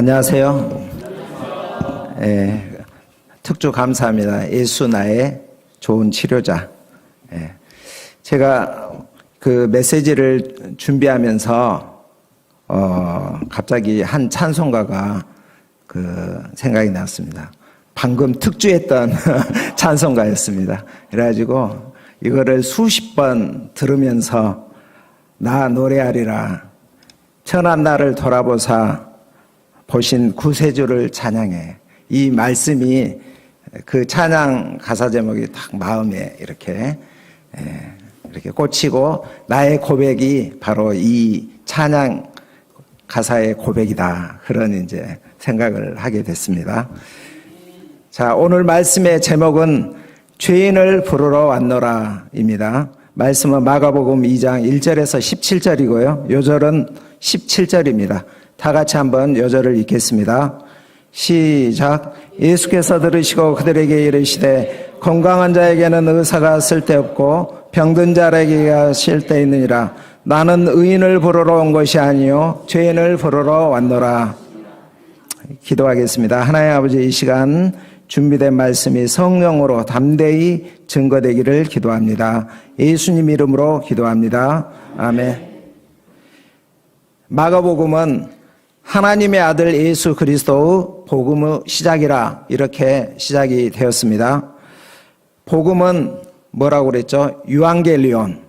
안녕하세요. 특주 감사합니다. 예수 나의 좋은 치료자. 제가 그 메시지를 준비하면서 갑자기 한 찬송가가 생각이 났습니다. 방금 특주했던 찬송가였습니다. 그래가지고 이거를 수십 번 들으면서 나 노래하리라. 천한 나를 돌아보사 보신 구세주를 찬양해. 이 말씀이 그 찬양 가사 제목이 딱 마음에 이렇게 꽂히고 나의 고백이 바로 이 찬양 가사의 고백이다. 그런 이제 생각을 하게 됐습니다. 자, 오늘 말씀의 제목은 죄인을 부르러 왔노라입니다. 말씀은 마가복음 2장 1절에서 17절이고요. 요절은 17절입니다. 다 같이 한번 요절을 읽겠습니다. 시작. 예수께서 들으시고 그들에게 이르시되 건강한 자에게는 의사가 쓸데없고 병든 자에게가 쓸데있느니라. 나는 의인을 부르러 온 것이 아니요 죄인을 부르러 왔노라. 기도하겠습니다. 하나님 아버지, 이 시간 준비된 말씀이 성령으로 담대히 증거되기를 기도합니다. 예수님 이름으로 기도합니다. 아멘. 마가복음은 하나님의 아들 예수 그리스도의 복음의 시작이라 이렇게 시작이 되었습니다. 복음은 뭐라고 그랬죠? 유앙겔리온.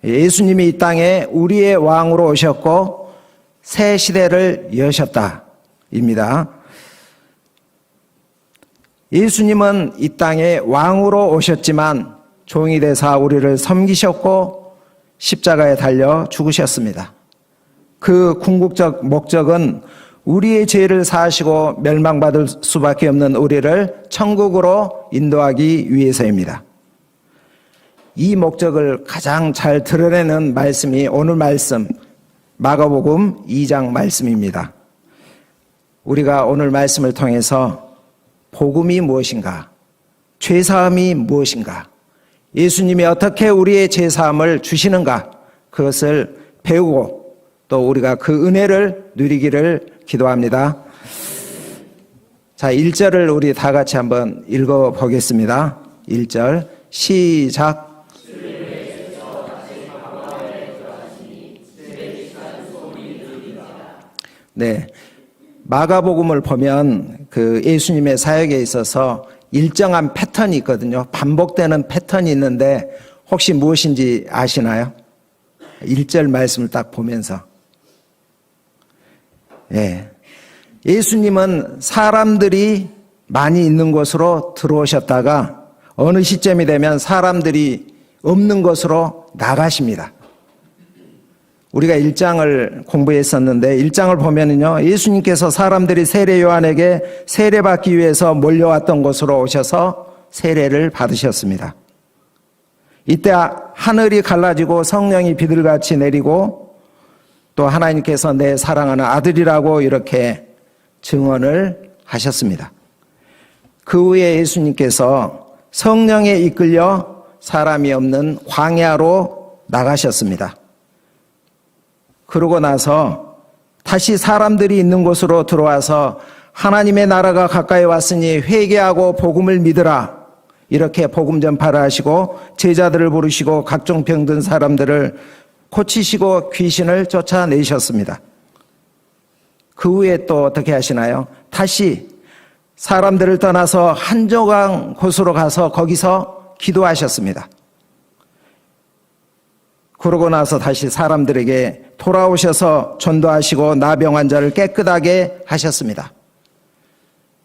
예수님이 이 땅에 우리의 왕으로 오셨고 새 시대를 여셨다 입니다. 예수님은 이 땅에 왕으로 오셨지만 종이 되사 우리를 섬기셨고 십자가에 달려 죽으셨습니다. 그 궁극적 목적은 우리의 죄를 사하시고 멸망받을 수밖에 없는 우리를 천국으로 인도하기 위해서입니다. 이 목적을 가장 잘 드러내는 말씀이 오늘 말씀 마가복음 2장 말씀입니다. 우리가 오늘 말씀을 통해서 복음이 무엇인가, 죄사함이 무엇인가, 예수님이 어떻게 우리의 죄사함을 주시는가, 그것을 배우고 또 우리가 그 은혜를 누리기를 기도합니다. 자, 1절을 우리 다 같이 한번 읽어보겠습니다. 1절 시작. 네, 마가복음을 보면 그 예수님의 사역에 있어서 일정한 패턴이 있거든요. 반복되는 패턴이 있는데 혹시 무엇인지 아시나요? 1절 말씀을 딱 보면서 예수님은 사람들이 많이 있는 곳으로 들어오셨다가 어느 시점이 되면 사람들이 없는 곳으로 나가십니다. 우리가 1장을 공부했었는데 1장을 보면은요, 예수님께서 사람들이 세례 요한에게 세례받기 위해서 몰려왔던 곳으로 오셔서 세례를 받으셨습니다. 이때 하늘이 갈라지고 성령이 비둘같이 내리고 또 하나님께서 내 사랑하는 아들이라고 이렇게 증언을 하셨습니다. 그 후에 예수님께서 성령에 이끌려 사람이 없는 광야로 나가셨습니다. 그러고 나서 다시 사람들이 있는 곳으로 들어와서 하나님의 나라가 가까이 왔으니 회개하고 복음을 믿으라, 이렇게 복음 전파를 하시고 제자들을 부르시고 각종 병든 사람들을 고치시고 귀신을 쫓아내셨습니다. 그 후에 또 어떻게 하시나요? 다시 사람들을 떠나서 한적한 곳으로 가서 거기서 기도하셨습니다. 그러고 나서 다시 사람들에게 돌아오셔서 전도하시고 나병 환자를 깨끗하게 하셨습니다.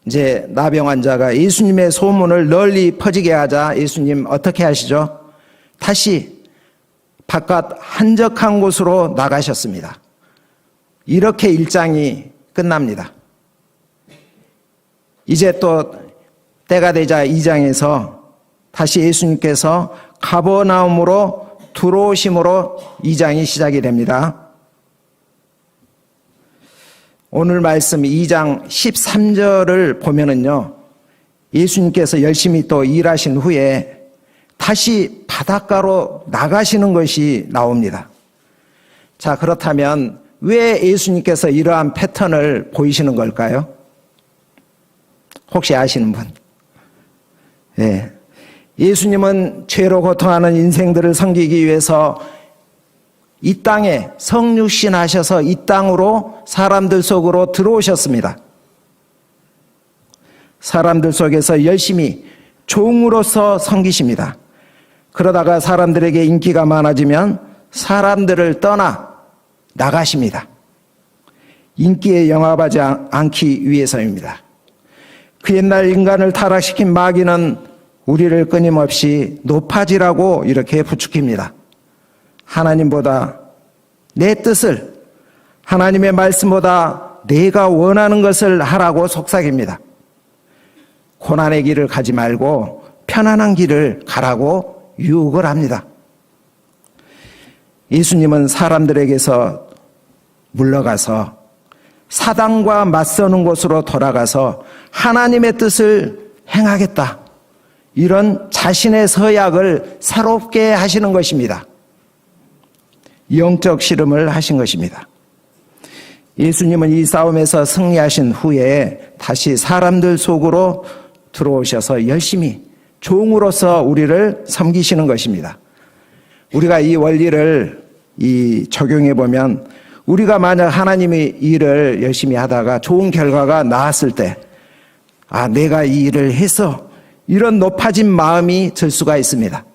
이제 나병 환자가 예수님의 소문을 널리 퍼지게 하자 예수님 어떻게 하시죠? 다시 바깥 한적한 곳으로 나가셨습니다. 이렇게 1장이 끝납니다. 이제 또 때가 되자 2장에서 다시 예수님께서 가버나움으로 들어오심으로 2장이 시작이 됩니다. 오늘 말씀 2장 13절을 보면은요, 예수님께서 열심히 또 일하신 후에 다시 바닷가로 나가시는 것이 나옵니다. 자, 그렇다면 왜 예수님께서 이러한 패턴을 보이시는 걸까요? 혹시 아시는 분? 예. 예수님은 죄로 고통하는 인생들을 섬기기 위해서 이 땅에 성육신 하셔서 이 땅으로 사람들 속으로 들어오셨습니다. 사람들 속에서 열심히 종으로서 섬기십니다. 그러다가 사람들에게 인기가 많아지면 사람들을 떠나 나가십니다. 인기에 영합하지 않기 위해서입니다. 그 옛날 인간을 타락시킨 마귀는 우리를 끊임없이 높아지라고 이렇게 부추깁니다. 하나님보다 내 뜻을, 하나님의 말씀보다 내가 원하는 것을 하라고 속삭입니다. 고난의 길을 가지 말고 편안한 길을 가라고 유혹을 합니다. 예수님은 사람들에게서 물러가서 사단과 맞서는 곳으로 돌아가서 하나님의 뜻을 행하겠다. 이런 자신의 서약을 새롭게 하시는 것입니다. 영적 씨름을 하신 것입니다. 예수님은 이 싸움에서 승리하신 후에 다시 사람들 속으로 들어오셔서 열심히 종으로서 우리를 섬기시는 것입니다. 우리가 이 원리를 적용해 보면 우리가 만약 하나님의 일을 열심히 하다가 좋은 결과가 나왔을 때 내가 이 일을 해서 이런 높아진 마음이 들 수가 있습니다.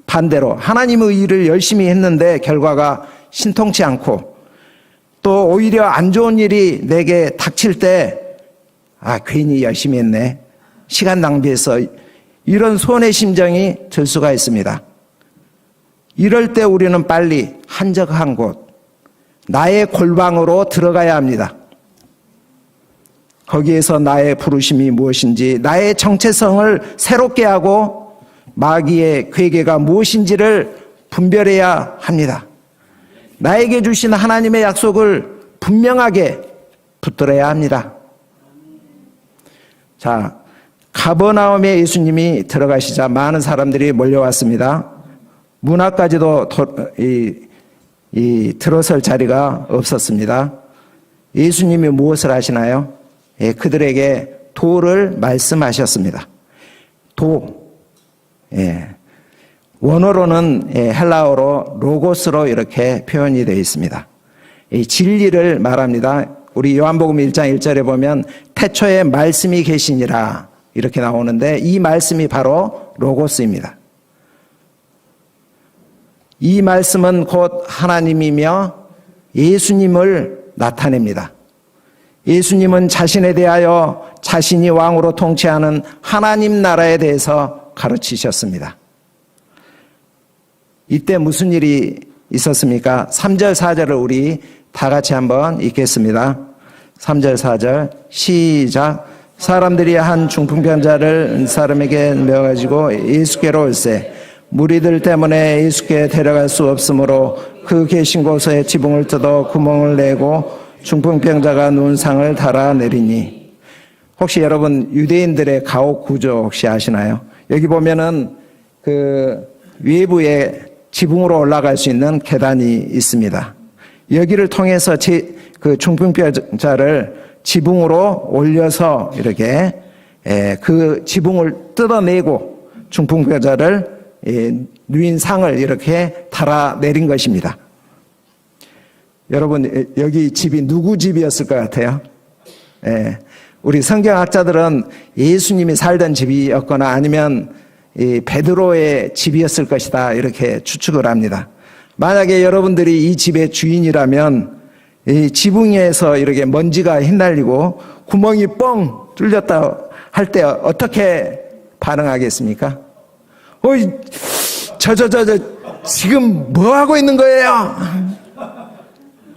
반대로 하나님의 일을 열심히 했는데 결과가 신통치 않고 또 오히려 안 좋은 일이 내게 닥칠 때 괜히 열심히 했네, 시간 낭비해서, 이런 손해 심정이 들 수가 있습니다. 이럴 때 우리는 빨리 한적한 곳, 나의 골방으로 들어가야 합니다. 거기에서 나의 부르심이 무엇인지, 나의 정체성을 새롭게 하고 마귀의 괴계가 무엇인지를 분별해야 합니다. 나에게 주신 하나님의 약속을 분명하게 붙들어야 합니다. 자, 가버나움에 예수님이 들어가시자 많은 사람들이 몰려왔습니다. 문 앞까지도 들어설 자리가 없었습니다. 예수님이 무엇을 하시나요? 그들에게 도를 말씀하셨습니다. 도. 원어로는 헬라어로 로고스로 이렇게 표현이 되어 있습니다. 진리를 말합니다. 우리 요한복음 1장 1절에 보면 태초에 말씀이 계시니라 이렇게 나오는데 이 말씀이 바로 로고스입니다. 이 말씀은 곧 하나님이며 예수님을 나타냅니다. 예수님은 자신에 대하여 자신이 왕으로 통치하는 하나님 나라에 대해서 가르치셨습니다. 이때 무슨 일이 있었습니까? 3절 4절을 우리 다 같이 한번 읽겠습니다. 3절 4절 시작. 사람들이 한 중풍병자를 사람에게 메어가지고 예수께로 올세 무리들 때문에 예수께 데려갈 수 없으므로 그 계신 곳에 지붕을 뜯어 구멍을 내고 중풍병자가 누운 상을 달아내리니. 혹시 여러분 유대인들의 가옥 구조 혹시 아시나요? 여기 보면은 그 외부에 지붕으로 올라갈 수 있는 계단이 있습니다. 여기를 통해서 그 중풍병자를 지붕으로 올려서 이렇게 그 지붕을 뜯어내고 중풍병자를 누인 상을 이렇게 달아내린 것입니다. 여러분 여기 집이 누구 집이었을 것 같아요? 우리 성경학자들은 예수님이 살던 집이었거나 아니면 베드로의 집이었을 것이다 이렇게 추측을 합니다. 만약에 여러분들이 이 집의 주인이라면 이 지붕에서 이렇게 먼지가 휘날리고 구멍이 뻥 뚫렸다 할 때 어떻게 반응하겠습니까? 지금 뭐 하고 있는 거예요?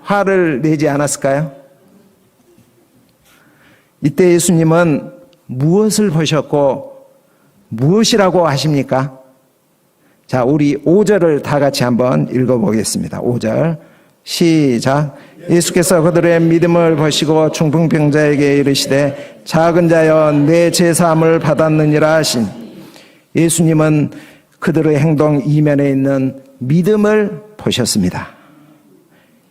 화를 내지 않았을까요? 이때 예수님은 무엇을 보셨고 무엇이라고 하십니까? 자, 우리 5절을 다 같이 한번 읽어보겠습니다. 5절 시작. 예수께서 그들의 믿음을 보시고 중풍병자에게 이르시되 작은 자여 내 죄사함을 받았느니라 하신. 예수님은 그들의 행동 이면에 있는 믿음을 보셨습니다.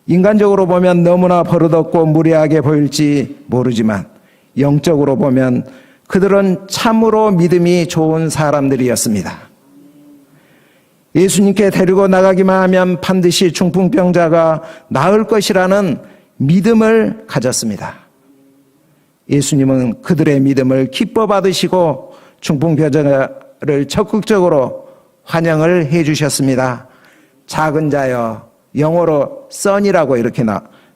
인간적으로 보면 너무나 버릇없고 무례하게 보일지 모르지만 영적으로 보면 그들은 참으로 믿음이 좋은 사람들이었습니다. 예수님께 데리고 나가기만 하면 반드시 중풍병자가 나을 것이라는 믿음을 가졌습니다. 예수님은 그들의 믿음을 기뻐 받으시고 중풍병자를 적극적으로 환영을 해 주셨습니다. 작은 자여, 영어로 son이라고 이렇게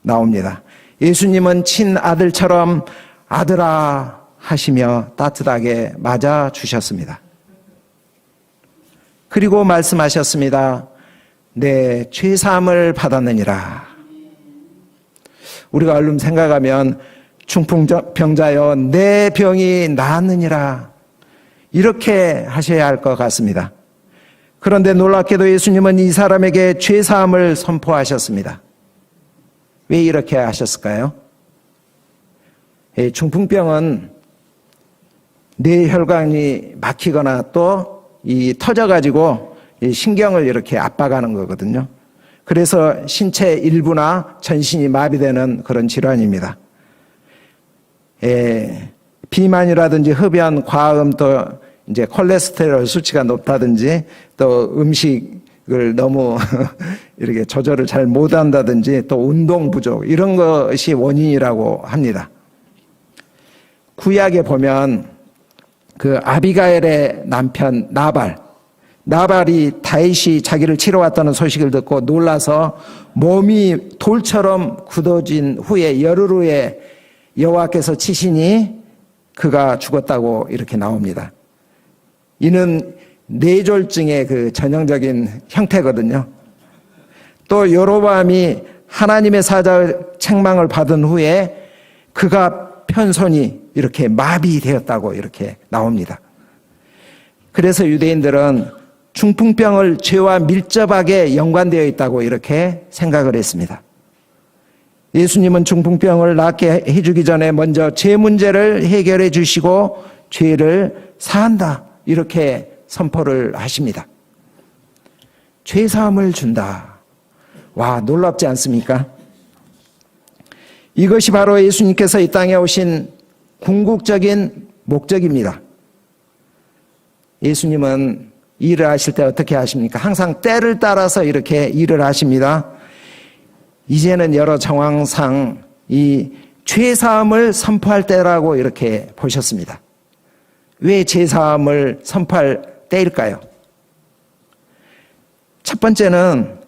나옵니다. 예수님은 친아들처럼 아들아 하시며 따뜻하게 맞아 주셨습니다. 그리고 말씀하셨습니다. 내 죄사함을 받았느니라. 우리가 얼른 생각하면 중풍병자여 내 병이 나았느니라 이렇게 하셔야 할 것 같습니다. 그런데 놀랍게도 예수님은 이 사람에게 죄사함을 선포하셨습니다. 왜 이렇게 하셨을까요? 중풍병은 뇌혈관이 막히거나 또 터져가지고 신경을 이렇게 압박하는 거거든요. 그래서 신체 일부나 전신이 마비되는 그런 질환입니다. 비만이라든지 흡연, 과음, 또 이제 콜레스테롤 수치가 높다든지 또 음식을 너무 이렇게 조절을 잘 못한다든지 또 운동 부족 이런 것이 원인이라고 합니다. 구약에 보면 그 아비가일의 남편 나발이 다윗이 자기를 치러 왔다는 소식을 듣고 놀라서 몸이 돌처럼 굳어진 후에 열흘 후에 여호와께서 치시니 그가 죽었다고 이렇게 나옵니다. 이는 뇌졸중의 그 전형적인 형태거든요. 또 여로보암이 하나님의 사자의 책망을 받은 후에 그가 편손이 이렇게 마비되었다고 이렇게 나옵니다. 그래서 유대인들은 중풍병을 죄와 밀접하게 연관되어 있다고 이렇게 생각을 했습니다. 예수님은 중풍병을 낫게 해주기 전에 먼저 죄 문제를 해결해 주시고 죄를 사한다 이렇게 선포를 하십니다. 죄 사함을 준다. 와, 놀랍지 않습니까? 이것이 바로 예수님께서 이 땅에 오신 궁극적인 목적입니다. 예수님은 일을 하실 때 어떻게 하십니까? 항상 때를 따라서 이렇게 일을 하십니다. 이제는 여러 정황상 이 죄사함을 선포할 때라고 이렇게 보셨습니다. 왜 죄사함을 선포할 때일까요? 첫 번째는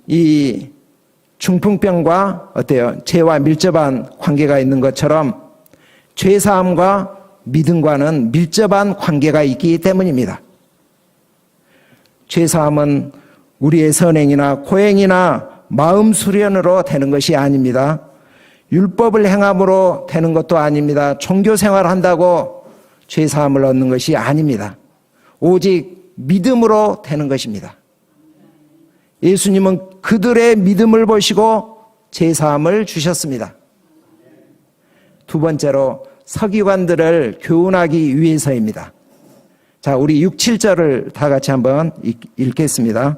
이 중풍병과 어때요? 죄와 밀접한 관계가 있는 것처럼 죄사함과 믿음과는 밀접한 관계가 있기 때문입니다. 죄사함은 우리의 선행이나 고행이나 마음 수련으로 되는 것이 아닙니다. 율법을 행함으로 되는 것도 아닙니다. 종교 생활을 한다고 죄사함을 얻는 것이 아닙니다. 오직 믿음으로 되는 것입니다. 예수님은 그들의 믿음을 보시고 죄사함을 주셨습니다. 두 번째로 서기관들을 교훈하기 위해서입니다. 자, 우리 6, 7절을 다 같이 한번 읽겠습니다.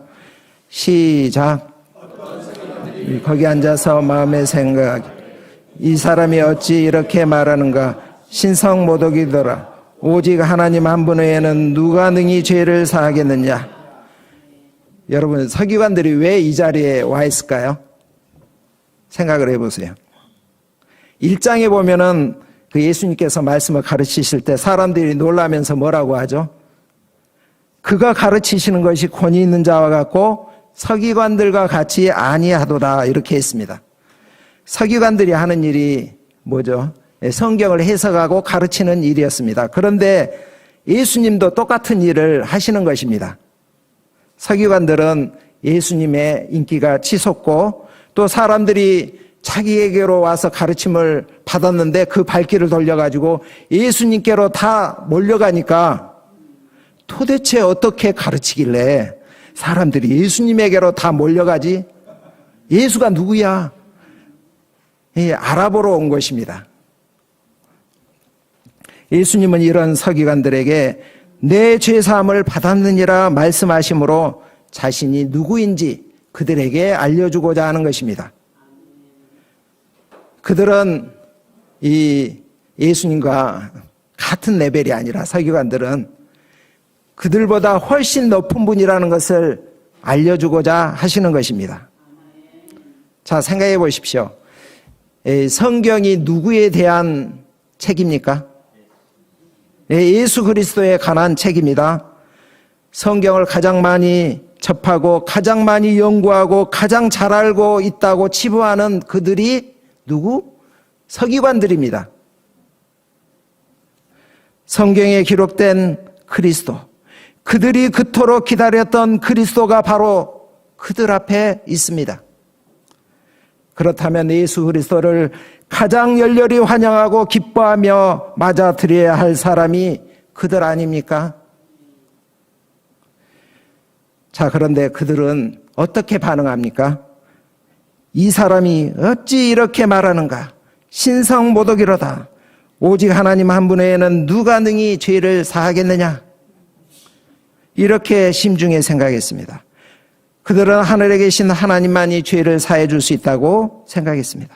시작. 거기 앉아서 마음에 생각, 이 사람이 어찌 이렇게 말하는가? 신성모독이더라. 오직 하나님 한 분 외에는 누가 능히 죄를 사하겠느냐? 여러분, 서기관들이 왜 이 자리에 와 있을까요? 생각을 해보세요. 1장에 보면은 그 예수님께서 말씀을 가르치실 때 사람들이 놀라면서 뭐라고 하죠? 그가 가르치시는 것이 권위 있는 자와 같고 서기관들과 같이 아니하도다 이렇게 했습니다. 서기관들이 하는 일이 뭐죠? 성경을 해석하고 가르치는 일이었습니다. 그런데 예수님도 똑같은 일을 하시는 것입니다. 서기관들은 예수님의 인기가 치솟고 또 사람들이 자기에게로 와서 가르침을 받았는데 그 발길을 돌려가지고 예수님께로 다 몰려가니까 도대체 어떻게 가르치길래 사람들이 예수님에게로 다 몰려가지? 예수가 누구야? 알아보러 온 것입니다. 예수님은 이런 서기관들에게 내 죄사함을 받았느니라 말씀하심으로 자신이 누구인지 그들에게 알려주고자 하는 것입니다. 그들은 이 예수님과 같은 레벨이 아니라 서기관들은 그들보다 훨씬 높은 분이라는 것을 알려주고자 하시는 것입니다. 자, 생각해 보십시오. 성경이 누구에 대한 책입니까? 예수 그리스도에 관한 책입니다. 성경을 가장 많이 접하고 가장 많이 연구하고 가장 잘 알고 있다고 치부하는 그들이 누구? 서기관들입니다. 성경에 기록된 그리스도, 그들이 그토록 기다렸던 그리스도가 바로 그들 앞에 있습니다. 그렇다면 예수 그리스도를 가장 열렬히 환영하고 기뻐하며 맞아들여야 할 사람이 그들 아닙니까? 자, 그런데 그들은 어떻게 반응합니까? 이 사람이 어찌 이렇게 말하는가? 신성모독이로다. 오직 하나님 한 분 외에는 누가 능히 죄를 사하겠느냐? 이렇게 심중에 생각했습니다. 그들은 하늘에 계신 하나님만이 죄를 사해 줄 수 있다고 생각했습니다.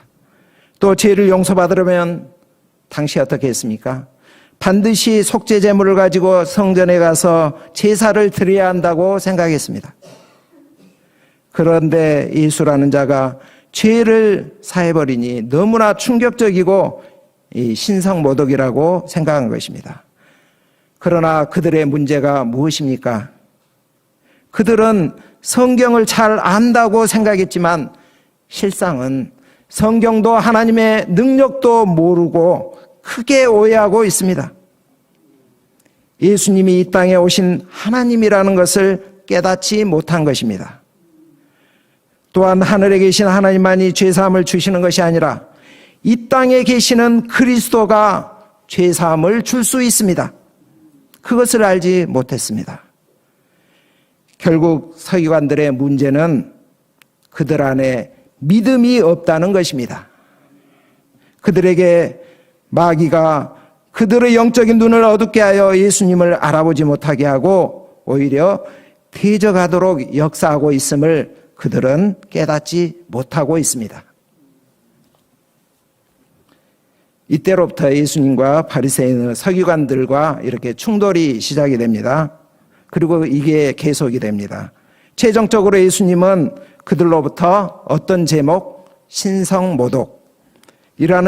또 죄를 용서받으려면 당시 어떻게 했습니까? 반드시 속죄 제물을 가지고 성전에 가서 제사를 드려야 한다고 생각했습니다. 그런데 예수라는 자가 죄를 사해버리니 너무나 충격적이고 신성모독이라고 생각한 것입니다. 그러나 그들의 문제가 무엇입니까? 그들은 성경을 잘 안다고 생각했지만 실상은 성경도 하나님의 능력도 모르고 크게 오해하고 있습니다. 예수님이 이 땅에 오신 하나님이라는 것을 깨닫지 못한 것입니다. 또한 하늘에 계신 하나님만이 죄사함을 주시는 것이 아니라 이 땅에 계시는 그리스도가 죄사함을 줄 수 있습니다. 그것을 알지 못했습니다. 결국 서기관들의 문제는 그들 안에 믿음이 없다는 것입니다. 그들에게 마귀가 그들의 영적인 눈을 어둡게 하여 예수님을 알아보지 못하게 하고 오히려 대적하도록 역사하고 있음을 그들은 깨닫지 못하고 있습니다. 이때로부터 예수님과 바리새인 서기관들과 이렇게 충돌이 시작이 됩니다. 그리고 이게 계속이 됩니다. 최종적으로 예수님은 그들로부터 어떤 제목? 신성모독이라는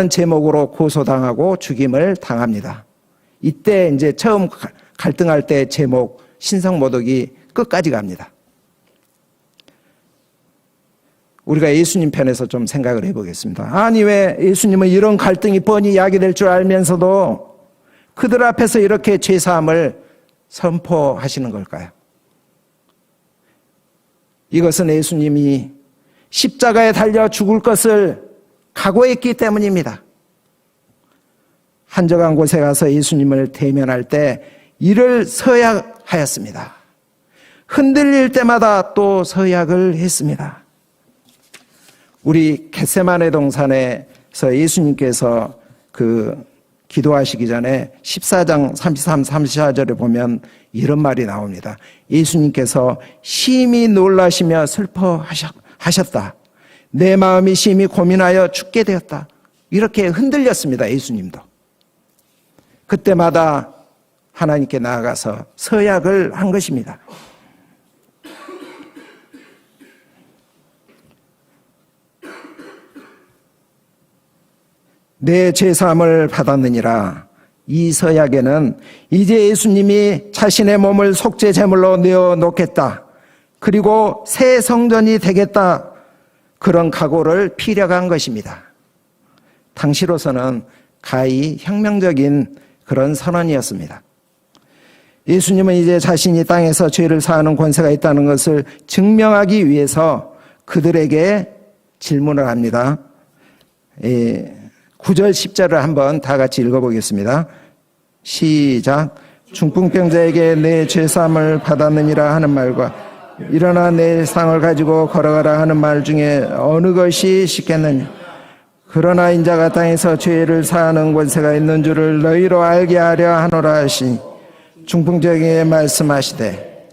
제목으로 고소당하고 죽임을 당합니다. 이때 이제 처음 갈등할 때 제목 신성모독이 끝까지 갑니다. 우리가 예수님 편에서 좀 생각을 해보겠습니다. 아니, 왜 예수님은 이런 갈등이 뻔히 야기될 줄 알면서도 그들 앞에서 이렇게 죄사함을 선포하시는 걸까요? 이것은 예수님이 십자가에 달려 죽을 것을 각오했기 때문입니다. 한적한 곳에 가서 예수님을 대면할 때 이를 서약하였습니다. 흔들릴 때마다 또 서약을 했습니다. 우리 겟세마네 동산에서 예수님께서 기도하시기 전에 14장 33, 34절에 보면 이런 말이 나옵니다. 예수님께서 심히 놀라시며 슬퍼하셨다. 내 마음이 심히 고민하여 죽게 되었다. 이렇게 흔들렸습니다. 예수님도. 그때마다 하나님께 나아가서 서약을 한 것입니다. 내 죄사함을 받았느니라. 이 서약에는 이제 예수님이 자신의 몸을 속죄 제물로 내어 놓겠다. 그리고 새 성전이 되겠다. 그런 각오를 피력한 것입니다. 당시로서는 가히 혁명적인 그런 선언이었습니다. 예수님은 이제 자신이 땅에서 죄를 사하는 권세가 있다는 것을 증명하기 위해서 그들에게 질문을 합니다. 9절 10절을 한번 다 같이 읽어보겠습니다. 시작. 중풍병자에게 내 죄사함을 받았느니라 하는 말과 일어나 내 상을 가지고 걸어가라 하는 말 중에 어느 것이 쉽겠느냐? 그러나 인자가 땅에서 죄를 사하는 권세가 있는 줄을 너희로 알게 하려 하노라 하시니 중풍병자에게 말씀하시되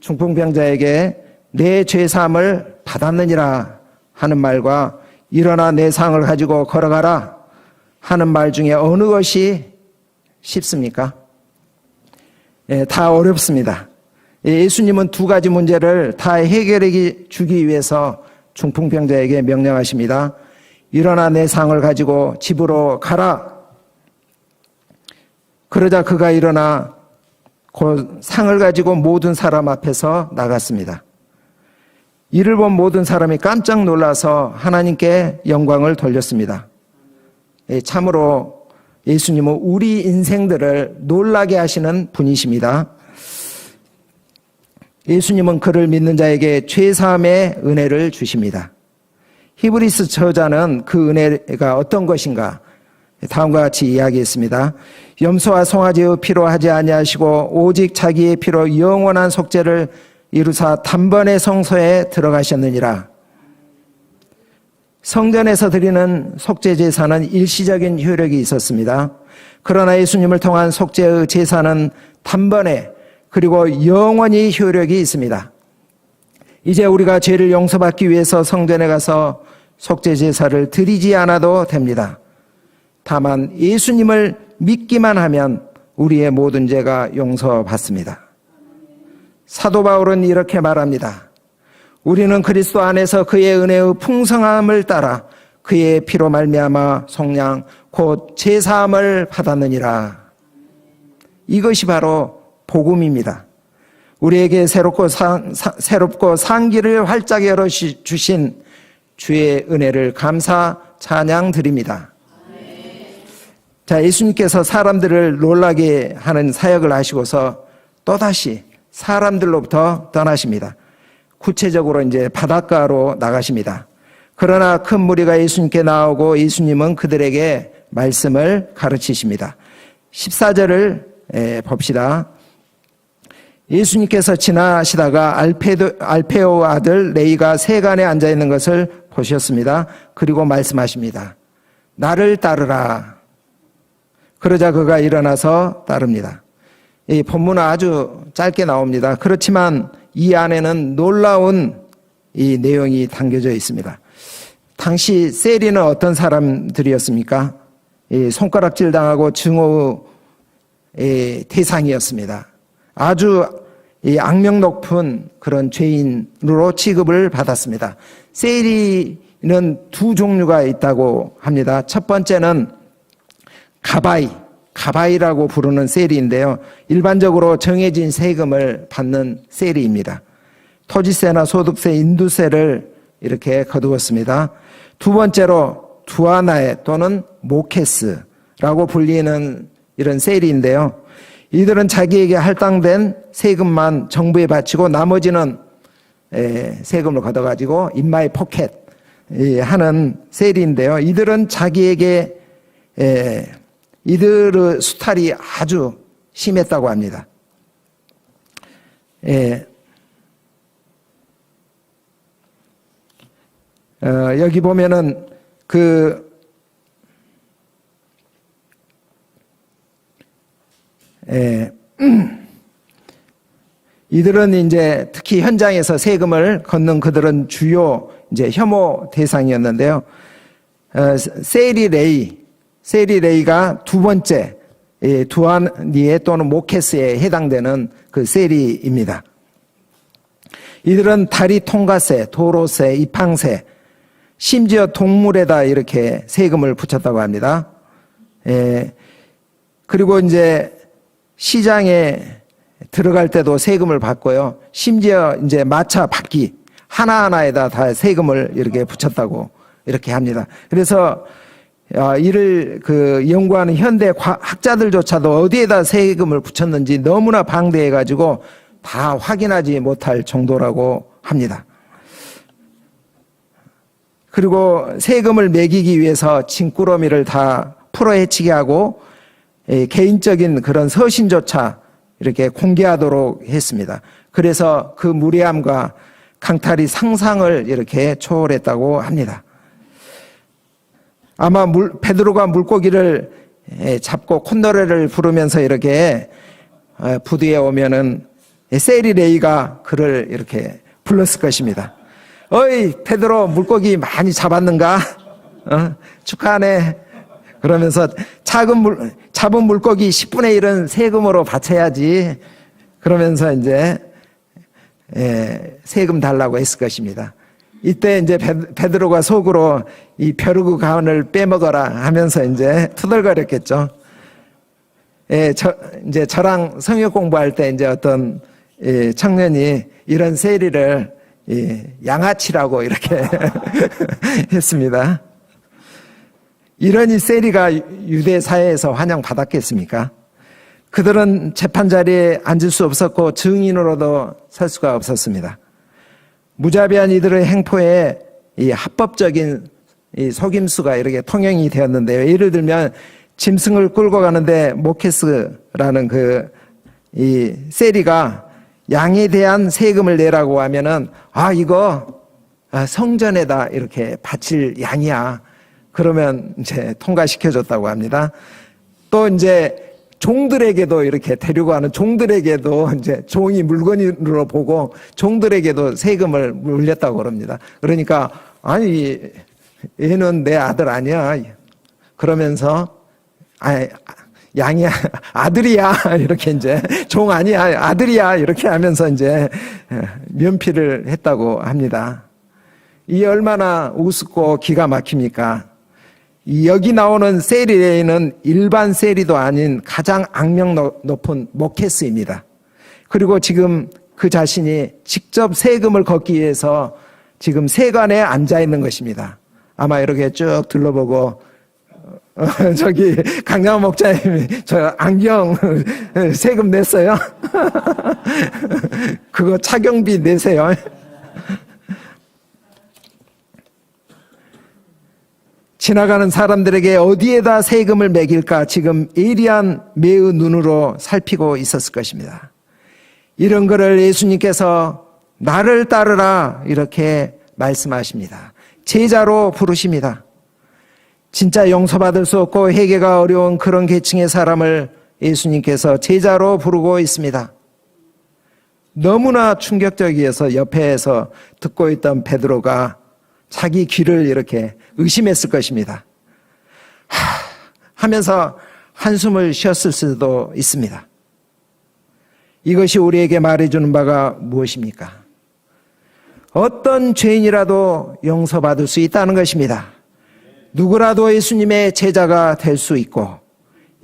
중풍병자에게 내 죄사함을 받았느니라 하는 말과 일어나 내 상을 가지고 걸어가라 하는 말 중에 어느 것이 쉽습니까? 다 어렵습니다. 예수님은 두 가지 문제를 다 해결해 주기 위해서 중풍병자에게 명령하십니다. 일어나 내 상을 가지고 집으로 가라. 그러자 그가 일어나 그 상을 가지고 모든 사람 앞에서 나갔습니다. 이를 본 모든 사람이 깜짝 놀라서 하나님께 영광을 돌렸습니다. 참으로 예수님은 우리 인생들을 놀라게 하시는 분이십니다. 예수님은 그를 믿는 자에게 죄사함의 은혜를 주십니다. 히브리스 저자는 그 은혜가 어떤 것인가? 다음과 같이 이야기했습니다. 염소와 송아지의 피로 하지 아니하시고 오직 자기의 피로 영원한 속죄를 이루사 단번에 성소에 들어가셨느니라. 성전에서 드리는 속죄 제사는 일시적인 효력이 있었습니다. 그러나 예수님을 통한 속죄의 제사는 단번에 그리고 영원히 효력이 있습니다. 이제 우리가 죄를 용서받기 위해서 성전에 가서 속죄 제사를 드리지 않아도 됩니다. 다만 예수님을 믿기만 하면 우리의 모든 죄가 용서받습니다. 사도 바울은 이렇게 말합니다. 우리는 그리스도 안에서 그의 은혜의 풍성함을 따라 그의 피로 말미암아 속량 곧 제사함을 받았느니라. 이것이 바로 복음입니다. 우리에게 새롭고 상기를 활짝 열어주신 주의 은혜를 감사 찬양 드립니다. 자, 예수님께서 사람들을 놀라게 하는 사역을 하시고서 또다시 사람들로부터 떠나십니다. 구체적으로 이제 바닷가로 나가십니다. 그러나 큰 무리가 예수님께 나오고 예수님은 그들에게 말씀을 가르치십니다. 14절을 봅시다. 예수님께서 지나시다가 알페오 아들 레이가 세간에 앉아있는 것을 보셨습니다. 그리고 말씀하십니다. 나를 따르라. 그러자 그가 일어나서 따릅니다. 이 본문은 아주 짧게 나옵니다. 그렇지만 이 안에는 놀라운 이 내용이 담겨져 있습니다. 당시 세리는 어떤 사람들이었습니까? 손가락질 당하고 증오의 대상이었습니다. 아주 악명 높은 그런 죄인으로 취급을 받았습니다. 세리는 두 종류가 있다고 합니다. 첫 번째는 가바이라고 부르는 세리인데요. 일반적으로 정해진 세금을 받는 세리입니다. 토지세나 소득세, 인두세를 이렇게 거두었습니다. 두 번째로 두아나에 또는 모케스라고 불리는 이런 세리인데요. 이들은 자기에게 할당된 세금만 정부에 바치고 나머지는 세금을 걷어가지고 in my pocket 하는 세리인데요. 이들은 자기에게 이들의 수탈이 아주 심했다고 합니다. 여기 보면은 이들은 이제 특히 현장에서 세금을 걷는 그들은 주요 이제 혐오 대상이었는데요. 세리레이가 두 번째 두아니에 또는 모케스에 해당되는 그 세리입니다. 이들은 다리 통과세, 도로세, 입항세, 심지어 동물에다 이렇게 세금을 붙였다고 합니다. 그리고 이제 시장에 들어갈 때도 세금을 받고요. 심지어 이제 마차 바퀴 하나하나에다 다 세금을 이렇게 붙였다고 이렇게 합니다. 그래서 이를 연구하는 현대 학자들조차도 어디에다 세금을 붙였는지 너무나 방대해가지고 다 확인하지 못할 정도라고 합니다. 그리고 세금을 매기기 위해서 진꾸러미를 다 풀어헤치게 하고 개인적인 그런 서신조차 이렇게 공개하도록 했습니다. 그래서 그 무례함과 강탈이 상상을 이렇게 초월했다고 합니다. 아마 베드로가 물고기를 잡고 콧노래를 부르면서 이렇게 부두에 오면은 세리레이가 그를 이렇게 불렀을 것입니다. 어이 베드로 물고기 많이 잡았는가? 축하하네. 그러면서 잡은 물고기 10분의 1은 세금으로 바쳐야지. 그러면서 이제 세금 달라고 했을 것입니다. 이때 이제 베드로가 속으로 이 벼르고 가운을 빼먹어라 하면서 이제 투덜거렸겠죠. 이제 저랑 성역 공부할 때 이제 어떤 청년이 이런 세리를 양아치라고 이렇게 했습니다. 이런 이 세리가 유대 사회에서 환영받았겠습니까? 그들은 재판 자리에 앉을 수 없었고 증인으로도 설 수가 없었습니다. 무자비한 이들의 행포에 이 합법적인 이 속임수가 이렇게 통용이 되었는데요. 예를 들면 짐승을 끌고 가는데 모케스라는 이 세리가 양에 대한 세금을 내라고 하면은 이거 성전에다 이렇게 바칠 양이야. 그러면 이제 통과시켜줬다고 합니다. 또 이제 종들에게도 이렇게 데리고 가는 종들에게도 이제 종이 물건으로 보고 종들에게도 세금을 물렸다고 그럽니다. 그러니까 아니 얘는 내 아들 아니야. 그러면서 양이야 아들이야 이렇게 이제 종 아니야 아들이야 이렇게 하면서 이제 면피를 했다고 합니다. 이 얼마나 우습고 기가 막힙니까? 여기 나오는 세리는 일반 세리도 아닌 가장 악명 높은 모케스입니다. 그리고 지금 그 자신이 직접 세금을 걷기 위해서 지금 세관에 앉아 있는 것입니다. 아마 이렇게 쭉 둘러보고 저기 강남 목자님 저 안경 세금 냈어요? 그거 착용비 내세요. 지나가는 사람들에게 어디에다 세금을 매길까 지금 예리한 매의 눈으로 살피고 있었을 것입니다. 이런 것을 예수님께서 나를 따르라 이렇게 말씀하십니다. 제자로 부르십니다. 진짜 용서받을 수 없고 회개가 어려운 그런 계층의 사람을 예수님께서 제자로 부르고 있습니다. 너무나 충격적이어서 옆에서 듣고 있던 베드로가 자기 귀를 이렇게 의심했을 것입니다. 하면서 한숨을 쉬었을 수도 있습니다. 이것이 우리에게 말해주는 바가 무엇입니까? 어떤 죄인이라도 용서받을 수 있다는 것입니다. 누구라도 예수님의 제자가 될 수 있고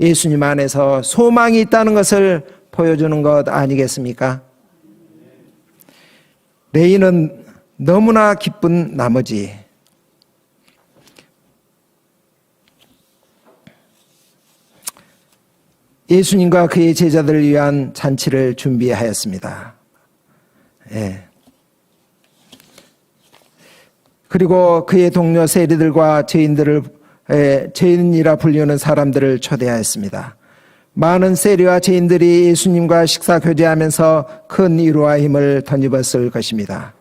예수님 안에서 소망이 있다는 것을 보여주는 것 아니겠습니까? 레이는 너무나 기쁜 나머지 예수님과 그의 제자들을 위한 잔치를 준비하였습니다. 그리고 그의 동료 세리들과 죄인이라 불리는 사람들을 초대하였습니다. 많은 세리와 죄인들이 예수님과 식사 교제하면서 큰 위로와 힘을 덧입었을 것입니다.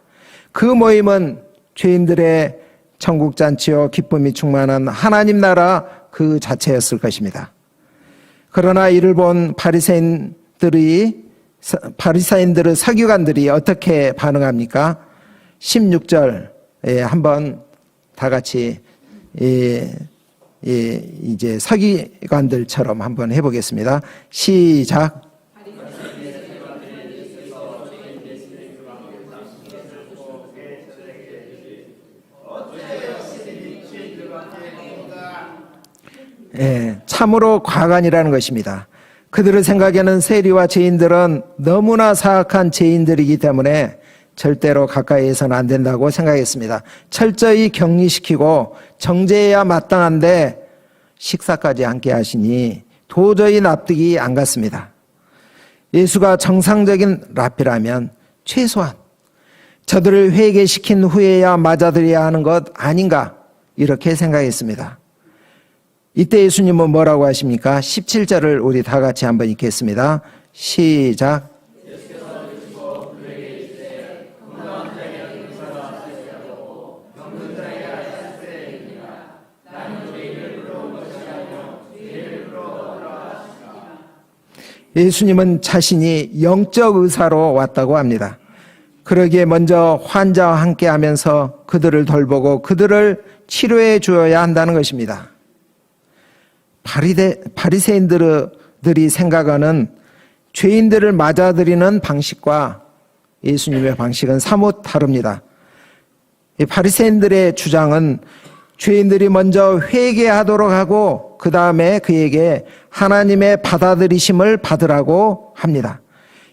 그 모임은 죄인들의 천국잔치요 기쁨이 충만한 하나님 나라 그 자체였을 것입니다. 그러나 이를 본 바리새인들의 서기관들이 어떻게 반응합니까? 16절에 한번 다 같이 이제 서기관들처럼 한번 해보겠습니다. 시작. 참으로 과간이라는 것입니다. 그들의 생각에는 세리와 죄인들은 너무나 사악한 죄인들이기 때문에 절대로 가까이에서는 안 된다고 생각했습니다. 철저히 격리시키고 정죄해야 마땅한데 식사까지 함께 하시니 도저히 납득이 안 갔습니다. 예수가 정상적인 랍비라면 최소한 저들을 회개시킨 후에야 맞아들여야 하는 것 아닌가 이렇게 생각했습니다. 이때 예수님은 뭐라고 하십니까? 17절을 우리 다 같이 한번 읽겠습니다. 시작. 예수님은 자신이 영적 의사로 왔다고 합니다. 그러기에 먼저 환자와 함께 하면서 그들을 돌보고 그들을 치료해 주어야 한다는 것입니다. 바리새인들이 생각하는 죄인들을 맞아들이는 방식과 예수님의 방식은 사뭇 다릅니다. 이 바리새인들의 주장은 죄인들이 먼저 회개하도록 하고 그 다음에 그에게 하나님의 받아들이심을 받으라고 합니다.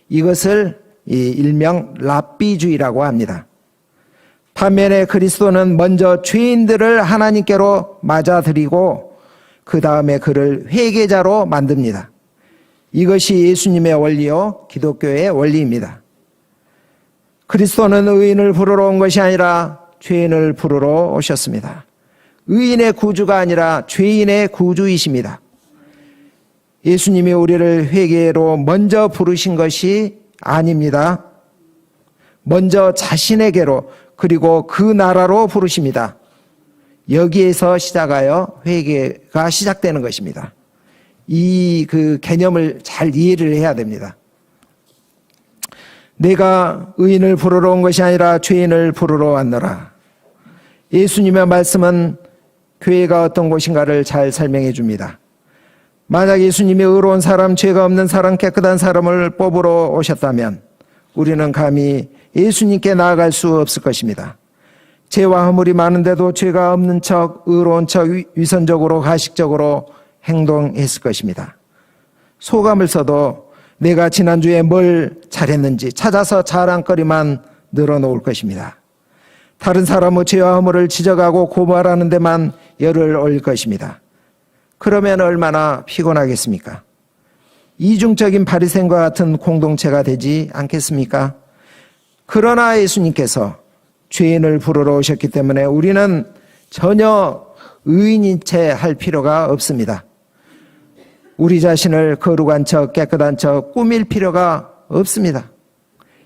이것을 일명 랍비주의라고 합니다. 반면에 그리스도는 먼저 죄인들을 하나님께로 맞아들이고 그 다음에 그를 회개자로 만듭니다. 이것이 예수님의 원리요 기독교의 원리입니다. 그리스도는 의인을 부르러 온 것이 아니라 죄인을 부르러 오셨습니다. 의인의 구주가 아니라 죄인의 구주이십니다. 예수님이 우리를 회개로 먼저 부르신 것이 아닙니다. 먼저 자신에게로 그리고 그 나라로 부르십니다. 여기에서 시작하여 회개가 시작되는 것입니다. 이 개념을 잘 이해를 해야 됩니다. 내가 의인을 부르러 온 것이 아니라 죄인을 부르러 왔노라. 예수님의 말씀은 교회가 어떤 곳인가를 잘 설명해 줍니다. 만약 예수님이 의로운 사람, 죄가 없는 사람, 깨끗한 사람을 뽑으러 오셨다면 우리는 감히 예수님께 나아갈 수 없을 것입니다. 죄와 허물이 많은데도 죄가 없는 척, 의로운 척, 위선적으로, 가식적으로 행동했을 것입니다. 소감을 써도 내가 지난주에 뭘 잘했는지 찾아서 자랑거리만 늘어놓을 것입니다. 다른 사람의 죄와 허물을 지적하고 고발하는 데만 열을 올릴 것입니다. 그러면 얼마나 피곤하겠습니까? 이중적인 바리새인과 같은 공동체가 되지 않겠습니까? 그러나 예수님께서 죄인을 부르러 오셨기 때문에 우리는 전혀 의인인 채 할 필요가 없습니다. 우리 자신을 거룩한 척, 깨끗한 척 꾸밀 필요가 없습니다.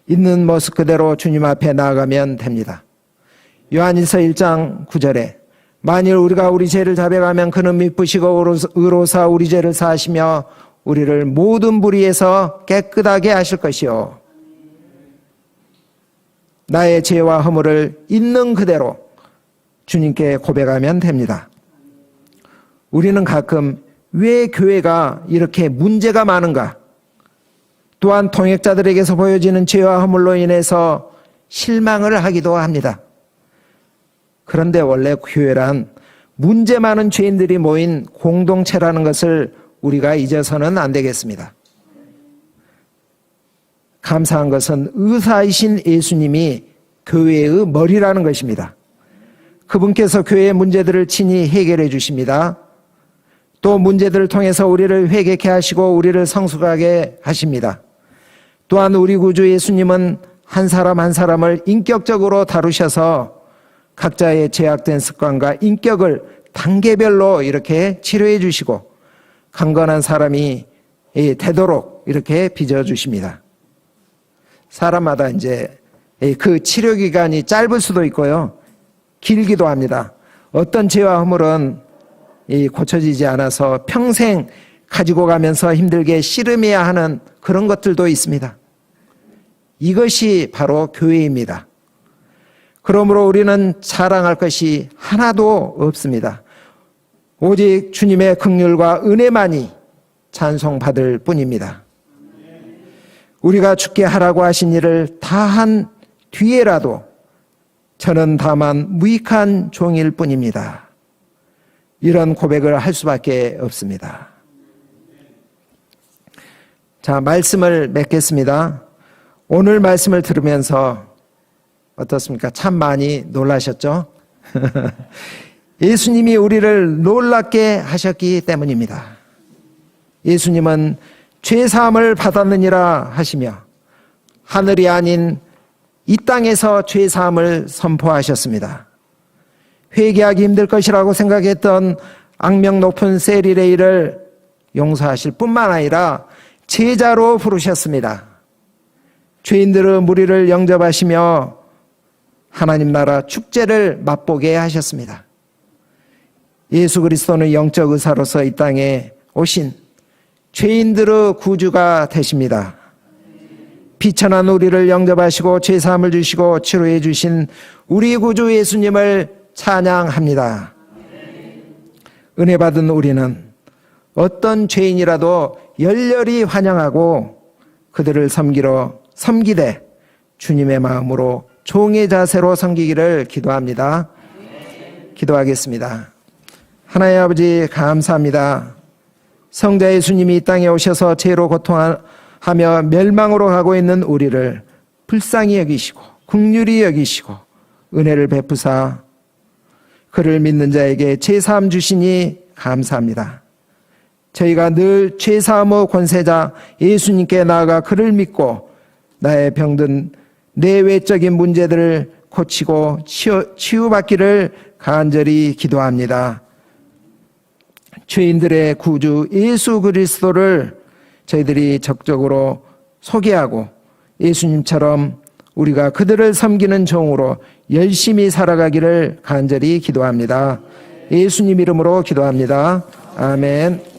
있는 모습 그대로 주님 앞에 나아가면 됩니다. 요한일서 1장 9절에 만일 우리가 우리 죄를 자백하면 그는 미쁘시고 의로사 우리 죄를 사하시며 우리를 모든 불의에서 깨끗하게 하실 것이요. 나의 죄와 허물을 있는 그대로 주님께 고백하면 됩니다. 우리는 가끔 왜 교회가 이렇게 문제가 많은가? 또한 통역자들에게서 보여지는 죄와 허물로 인해서 실망을 하기도 합니다. 그런데 원래 교회란 문제 많은 죄인들이 모인 공동체라는 것을 우리가 잊어서는 안 되겠습니다. 감사한 것은 의사이신 예수님이 교회의 머리라는 것입니다. 그분께서 교회의 문제들을 친히 해결해 주십니다. 또 문제들을 통해서 우리를 회개케 하시고 우리를 성숙하게 하십니다. 또한 우리 구주 예수님은 한 사람 한 사람을 인격적으로 다루셔서 각자의 제약된 습관과 인격을 단계별로 이렇게 치료해 주시고 강건한 사람이 되도록 이렇게 빚어주십니다. 사람마다 이제 그 치료 기간이 짧을 수도 있고요. 길기도 합니다. 어떤 죄와 허물은 고쳐지지 않아서 평생 가지고 가면서 힘들게 씨름해야 하는 그런 것들도 있습니다. 이것이 바로 교회입니다. 그러므로 우리는 자랑할 것이 하나도 없습니다. 오직 주님의 긍휼과 은혜만이 찬송받을 뿐입니다. 우리가 주께 하라고 하신 일을 다 한 뒤에라도 저는 다만 무익한 종일 뿐입니다. 이런 고백을 할 수밖에 없습니다. 자, 말씀을 맺겠습니다. 오늘 말씀을 들으면서 어떻습니까? 참 많이 놀라셨죠? 예수님이 우리를 놀랍게 하셨기 때문입니다. 예수님은 죄사함을 받았느니라 하시며 하늘이 아닌 이 땅에서 죄사함을 선포하셨습니다. 회개하기 힘들 것이라고 생각했던 악명 높은 세리레이를 용서하실 뿐만 아니라 제자로 부르셨습니다. 죄인들의 무리를 영접하시며 하나님 나라 축제를 맛보게 하셨습니다. 예수 그리스도는 영적 의사로서 이 땅에 오신 죄인들의 구주가 되십니다. 비천한 우리를 영접하시고 죄사함을 주시고 치료해 주신 우리 구주 예수님을 찬양합니다. 은혜 받은 우리는 어떤 죄인이라도 열렬히 환영하고 그들을 섬기되 주님의 마음으로 종의 자세로 섬기기를 기도합니다. 기도하겠습니다. 하나님 아버지 감사합니다. 성자 예수님이 이 땅에 오셔서 죄로 고통하며 멸망으로 가고 있는 우리를 불쌍히 여기시고 긍휼히 여기시고 은혜를 베푸사 그를 믿는 자에게 죄사함 주시니 감사합니다. 저희가 늘 죄사함의 권세자 예수님께 나아가 그를 믿고 나의 병든 내외적인 문제들을 고치고 치유받기를 간절히 기도합니다. 죄인들의 구주 예수 그리스도를 저희들이 적극적으로 소개하고 예수님처럼 우리가 그들을 섬기는 종으로 열심히 살아가기를 간절히 기도합니다. 예수님 이름으로 기도합니다. 아멘.